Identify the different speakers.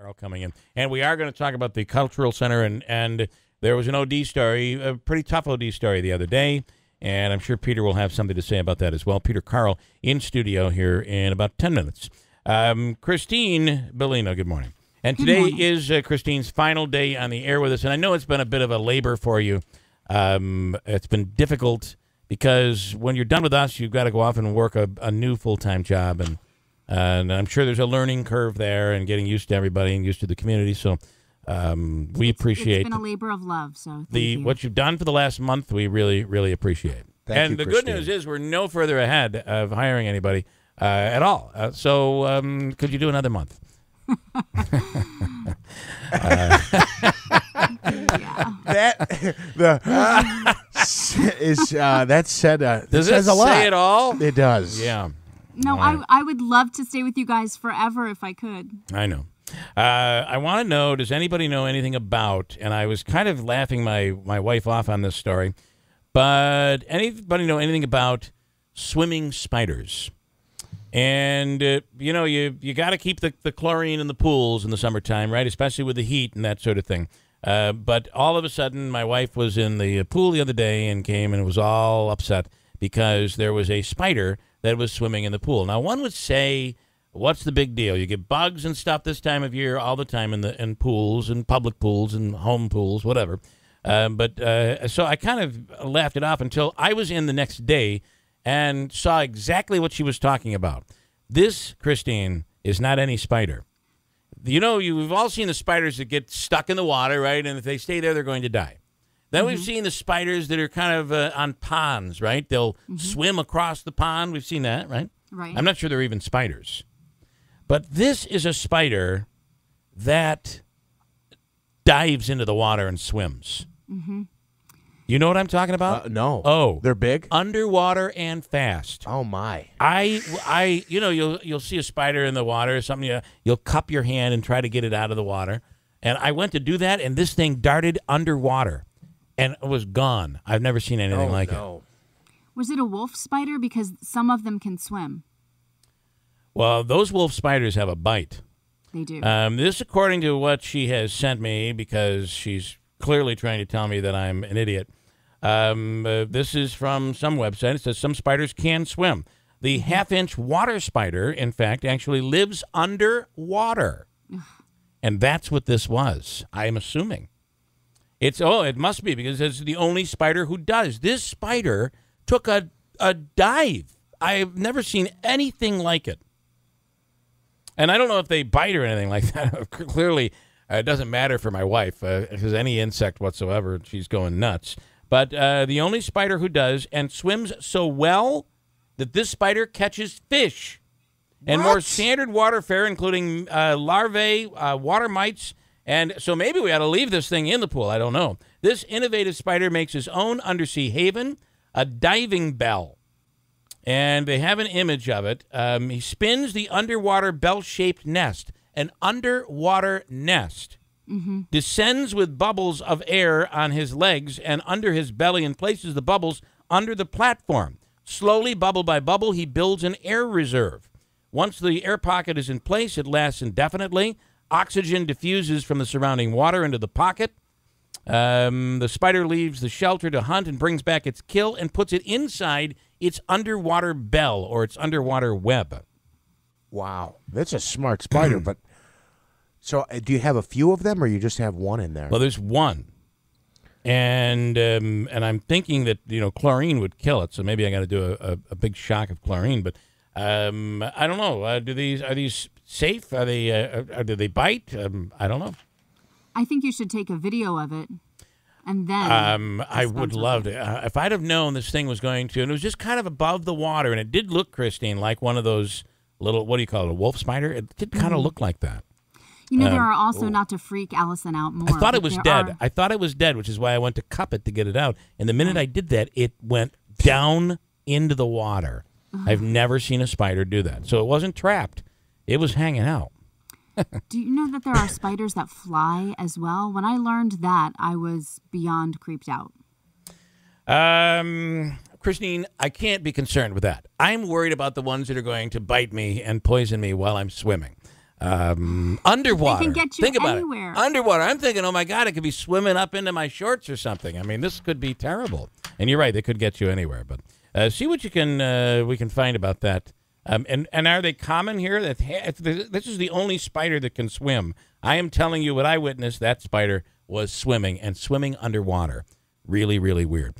Speaker 1: Carl coming in. And we are going to talk about the Cultural Center, and there was an OD story, a pretty tough OD story the other day, and I'm sure Peter will have something to say about that as well. Peter Carl in studio here in about 10 minutes. Christine Bellino, good morning. And today is Christine's final day on the air with us, and I know it's been a bit of a labor for you. It's been difficult because when you're done with us, you've got to go off and work a new full-time job, and I'm sure there's a learning curve there and getting used to everybody and used to the community. So we appreciate
Speaker 2: it's been a labor of love. So thank you.
Speaker 1: What you've done for the last month, we really, really appreciate.
Speaker 3: Thank you,
Speaker 1: the
Speaker 3: Christine.
Speaker 1: good news is we're no further ahead of hiring anybody at all. So could you do another month?
Speaker 3: That said.
Speaker 1: Does
Speaker 3: it says a lot.
Speaker 1: Say it all?
Speaker 3: It does.
Speaker 1: Yeah.
Speaker 2: No, I would love to stay with you guys forever if I could.
Speaker 1: I know. I want to know, does anybody know anything about, and I was kind of laughing my wife off on this story, but anybody know anything about swimming spiders? And, you got to keep the chlorine in the pools in the summertime, right, especially with the heat and that sort of thing. But all of a sudden, my wife was in the pool the other day and came and was all upset because there was a spider that was swimming in the pool. Now, one would say, what's the big deal? You get bugs and stuff this time of year all the time in pools and public pools and home pools, whatever. So I kind of laughed it off until I was in the next day and saw exactly what she was talking about. This, Christine, is not any spider. You've all seen the spiders that get stuck in the water, right? And if they stay there, they're going to die. Then we've seen the spiders that are kind of on ponds, right? They'll swim across the pond. We've seen that, right?
Speaker 2: Right.
Speaker 1: I'm not sure they're even spiders. But this is a spider that dives into the water and swims. Mm-hmm. You know what I'm talking about?
Speaker 3: No.
Speaker 1: Oh.
Speaker 3: They're big?
Speaker 1: Underwater and fast.
Speaker 3: Oh, my.
Speaker 1: You'll see a spider in the water or something. You'll cup your hand and try to get it out of the water. And I went to do that, and this thing darted underwater. And it was gone. I've never seen anything like it.
Speaker 2: Was it a wolf spider? Because some of them can swim.
Speaker 1: Well, those wolf spiders have a bite.
Speaker 2: They do.
Speaker 1: This, according to what she has sent me, because she's clearly trying to tell me that I'm an idiot. This is from some website. It says some spiders can swim. The half-inch water spider, in fact, actually lives underwater. And that's what this was, I'm assuming. It must be, because it's the only spider who does. This spider took a dive. I've never seen anything like it. And I don't know if they bite or anything like that. Clearly, it doesn't matter for my wife, because any insect whatsoever, she's going nuts. But the only spider who does, and swims so well that this spider catches fish. And more standard water fare, including larvae, water mites. And so maybe we ought to leave this thing in the pool. I don't know. This innovative spider makes his own undersea haven, a diving bell. And they have an image of it. He spins the underwater bell-shaped nest, an underwater nest. Descends with bubbles of air on his legs and under his belly and places the bubbles under the platform. Slowly, bubble by bubble, he builds an air reserve. Once the air pocket is in place, it lasts indefinitely. Oxygen diffuses from the surrounding water into the pocket. The spider leaves the shelter to hunt and brings back its kill and puts it inside its underwater bell or its underwater web.
Speaker 3: Wow. That's a smart spider. But so do you have a few of them or you just have one in there?
Speaker 1: Well, there's one. And I'm thinking that, chlorine would kill it. So maybe I got to do a big shock of chlorine. But I don't know. Are these safe? Are they? Do they bite? I don't know.
Speaker 2: I think you should take a video of it, and then.
Speaker 1: I would love to. If I'd have known this thing was going to, and it was just kind of above the water, and it did look, Christine, like one of those little, what do you call it, a wolf spider? It did kind of look like that.
Speaker 2: There are also, not to freak Allison out more.
Speaker 1: I thought it was dead. I thought it was dead, which is why I went to cup it to get it out. And the minute I did that, it went down into the water. I've never seen a spider do that. So it wasn't trapped. It was hanging out.
Speaker 2: Do you know that there are spiders that fly as well? When I learned that, I was beyond creeped out.
Speaker 1: Christine, I can't be concerned with that. I'm worried about the ones that are going to bite me and poison me while I'm swimming. Underwater.
Speaker 2: They can get you
Speaker 1: Think about
Speaker 2: anywhere.
Speaker 1: it. Underwater. I'm thinking, oh my God, it could be swimming up into my shorts or something. I mean, this could be terrible. And you're right, they could get you anywhere. But see what you can we can find about that. And are they common here? This is the only spider that can swim. I am telling you what I witnessed. That spider was swimming and swimming underwater. Really, really weird.